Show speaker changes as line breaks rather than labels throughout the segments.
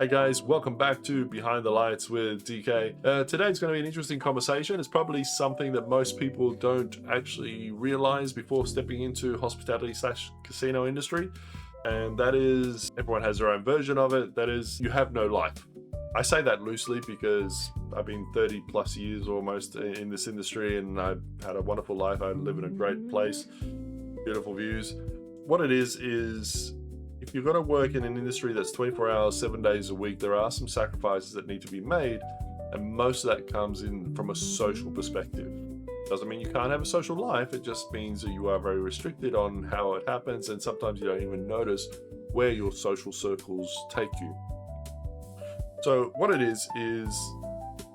Hey guys, welcome back to Behind the Lights with DK. Today's going to be an interesting conversation. It's probably something that most people don't actually realize before stepping into hospitality/casino industry. And that is, everyone has their own version of it. That is, you have no life. I say that loosely because I've been 30 plus years almost in this industry and I've had a wonderful life. I live in a great place, beautiful views. What it is if you've got to work in an industry that's 24 hours, 7 days a week, there are some sacrifices that need to be made. And most of that comes in from a social perspective. Doesn't mean you can't have a social life. It just means that you are very restricted on how it happens. And sometimes you don't even notice where your social circles take you. So what it is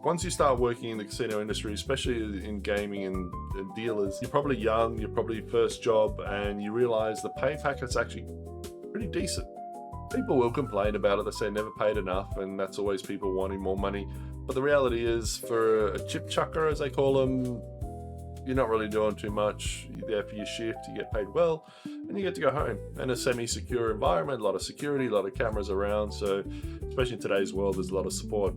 once you start working in the casino industry, especially in gaming and dealers, you're probably young, you're probably first job, and you realize the pay packet's actually pretty decent. People will complain about it. They say never paid enough, and that's always people wanting more money. But the reality is, for a chip chucker, as they call them, you're not really doing too much. You're there for your shift, you get paid well, and you get to go home. In a semi-secure environment, a lot of security, a lot of cameras around. So especially in today's world, there's a lot of support.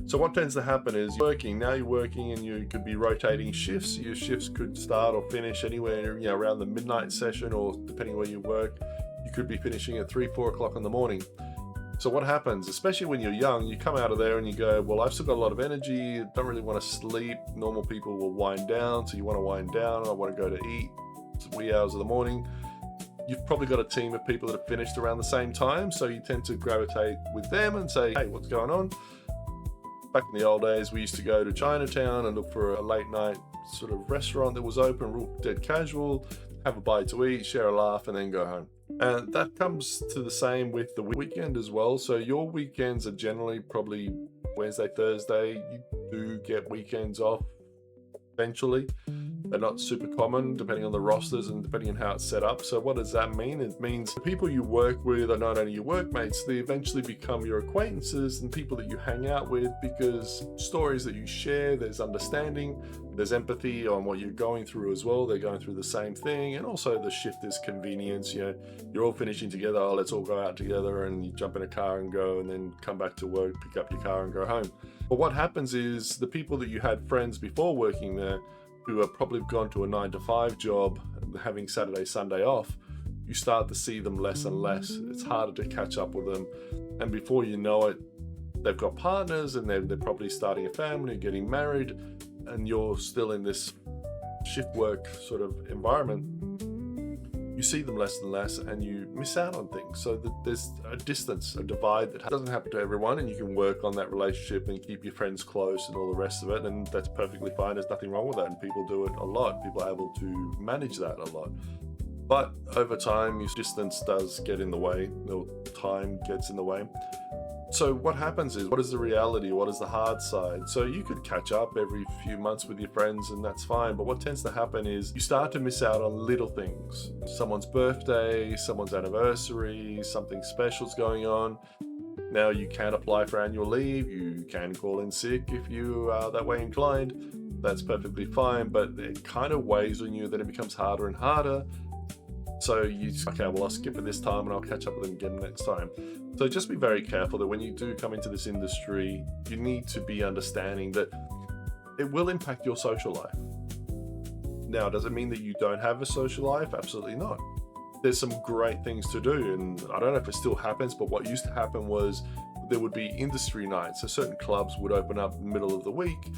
So what tends to happen is you're working and you could be rotating shifts. Your shifts could start or finish anywhere, around the midnight session, or depending where you work, you could be finishing at 3-4 o'clock in the morning. So what happens, especially when you're young, you come out of there and you go, well, I've still got a lot of energy, don't really want to sleep. Normal people will wind down, so you want to wind down. I want to go to eat. It's wee hours of the morning. You've probably got a team of people that have finished around the same time, so you tend to gravitate with them and say, hey, what's going on? Back in the old days, we used to go to Chinatown and look for a late night sort of restaurant that was open, real dead casual, have a bite to eat, share a laugh, and then go home. And that comes to the same with the weekend as well. So your weekends are generally probably Wednesday, Thursday. You do get weekends off eventually. They're not super common depending on the rosters and depending on how it's set up. So what does that mean? It means the people you work with are not only your workmates, they eventually become your acquaintances and people that you hang out with, because stories that you share, there's understanding, there's empathy on what you're going through as well. They're going through the same thing. And also the shift is convenience. You're all finishing together. Oh, let's all go out together, and you jump in a car and go, and then come back to work, pick up your car and go home. But what happens is the people that you had friends before working there, who have probably gone to a 9-to-5 job, having Saturday, Sunday off, you start to see them less and less. It's harder to catch up with them. And before you know it, they've got partners and they're probably starting a family, getting married, and you're still in this shift work sort of environment. You see them less and less and you miss out on things. So there's a distance, a divide that doesn't happen to everyone, and you can work on that relationship and keep your friends close and all the rest of it, and that's perfectly fine. There's nothing wrong with that, and people do it a lot. People are able to manage that a lot. But over time, your distance does get in the way, or time gets in the way. So what happens is, what is the reality? What is the hard side? So you could catch up every few months with your friends and that's fine. But what tends to happen is you start to miss out on little things. Someone's birthday, someone's anniversary, something special's going on. Now you can apply for annual leave. You can call in sick if you are that way inclined. That's perfectly fine, but it kind of weighs on you. Then it becomes harder and harder. So you just, okay, well, I'll skip it this time and I'll catch up with them again next time. So just be very careful that when you do come into this industry, you need to be understanding that it will impact your social life. Now, does it mean that you don't have a social life? Absolutely not. There's some great things to do, and I don't know if it still happens, but what used to happen was there would be industry nights. So certain clubs would open up in the middle of the week.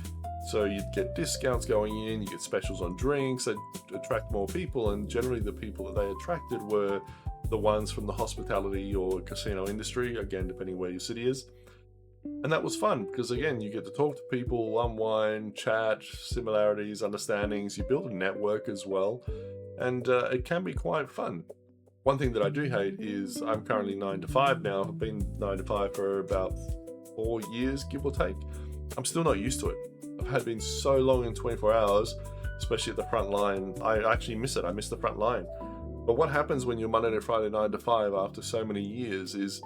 So you'd get discounts going in, you get specials on drinks that attract more people, and generally the people that they attracted were the ones from the hospitality or casino industry, again, depending where your city is. And that was fun because, again, you get to talk to people, unwind, chat, similarities, understandings, you build a network as well, and it can be quite fun. One thing that I do hate is I'm currently 9-to-5 now. I've been 9-to-5 for about 4 years, give or take. I'm still not used to it. I've had been so long in 24 hours, especially at the front line. I actually miss it. I miss the front line. But what happens when you're Monday to Friday 9-to-5 after so many years is,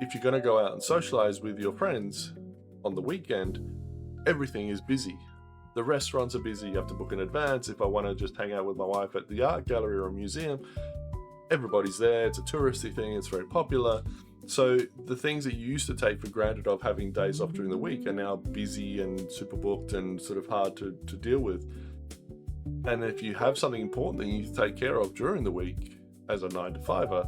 if you're going to go out and socialize with your friends on the weekend, everything is busy. The restaurants are busy. You have to book in advance. If I want to just hang out with my wife at the art gallery or a museum, everybody's there. It's a touristy thing. It's very popular. So the things that you used to take for granted of having days off during the week are now busy and super booked and sort of hard to deal with. And if you have something important that you need to take care of during the week as a 9-to-5er,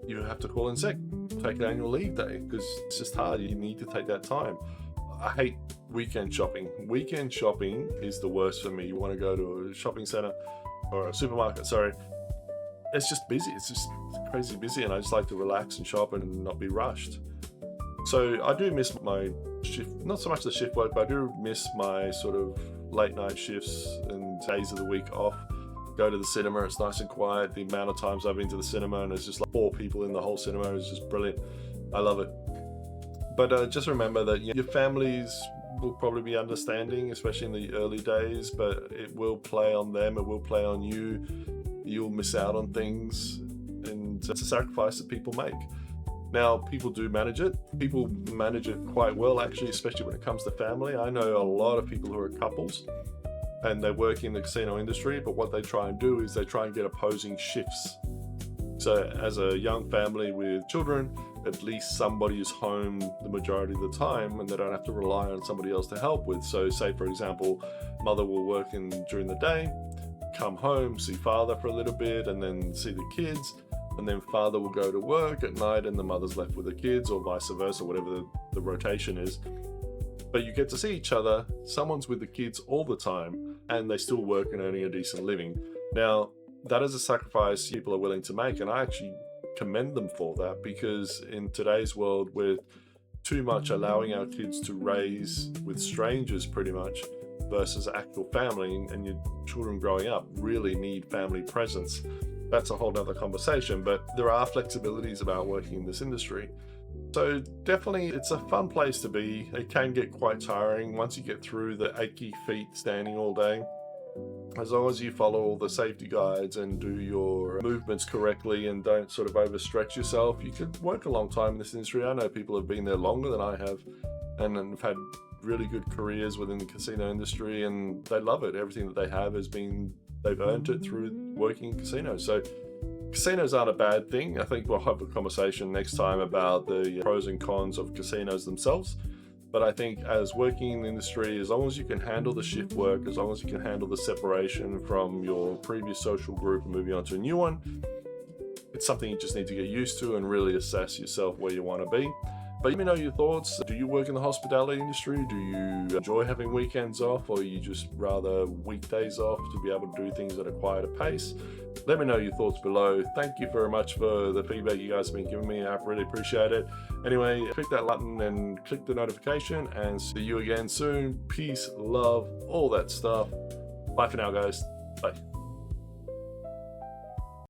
you have to call in sick, take an annual leave day, because it's just hard. You need to take that time. I hate weekend shopping. Weekend shopping is the worst for me. You want to go to a shopping center or a supermarket, sorry. It's just busy. It's just crazy busy, and I just like to relax and shop and not be rushed. So I do miss my shift, not so much the shift work, but I do miss my sort of late night shifts and days of the week off. Go to the cinema, it's nice and quiet. The amount of times I've been to the cinema and there's just like 4 people in the whole cinema is just brilliant. I love it. But just remember that your families will probably be understanding, especially in the early days, but it will play on them, it will play on you. You'll miss out on things, and it's a sacrifice that people make. Now, people do manage it. People manage it quite well, actually, especially when it comes to family. I know a lot of people who are couples and they work in the casino industry, but what they try and do is they try and get opposing shifts. So as a young family with children, at least somebody is home the majority of the time and they don't have to rely on somebody else to help with. So say, for example, mother will work during the day, come home, see father for a little bit, and then see the kids, and then father will go to work at night and the mother's left with the kids, or vice versa, whatever the rotation is. But you get to see each other. Someone's with the kids all the time and they still work and earning a decent living. Now, that is a sacrifice people are willing to make, and I actually commend them for that, because in today's world, we're too much allowing our kids to raise with strangers pretty much versus actual family, and your children growing up really need family presence. That's a whole nother conversation, but there are flexibilities about working in this industry. So definitely it's a fun place to be. It can get quite tiring once you get through the achy feet standing all day. As long as you follow all the safety guides and do your movements correctly and don't sort of overstretch yourself, you could work a long time in this industry. I know people have been there longer than I have and have had really good careers within the casino industry, and they love it. Everything that they have they've earned it through working in casinos. So casinos aren't a bad thing. I think we'll have a conversation next time about the pros and cons of casinos themselves. But I think as working in the industry, as long as you can handle the shift work, as long as you can handle the separation from your previous social group and moving on to a new one, it's something you just need to get used to and really assess yourself where you want to be. But let me know your thoughts. Do you work in the hospitality industry? Do you enjoy having weekends off, or you just rather weekdays off to be able to do things at a quieter pace? Let me know your thoughts below. Thank you very much for the feedback you guys have been giving me. I really appreciate it. Anyway, click that button and click the notification, and see you again soon. Peace, love, all that stuff. Bye for now, guys. Bye.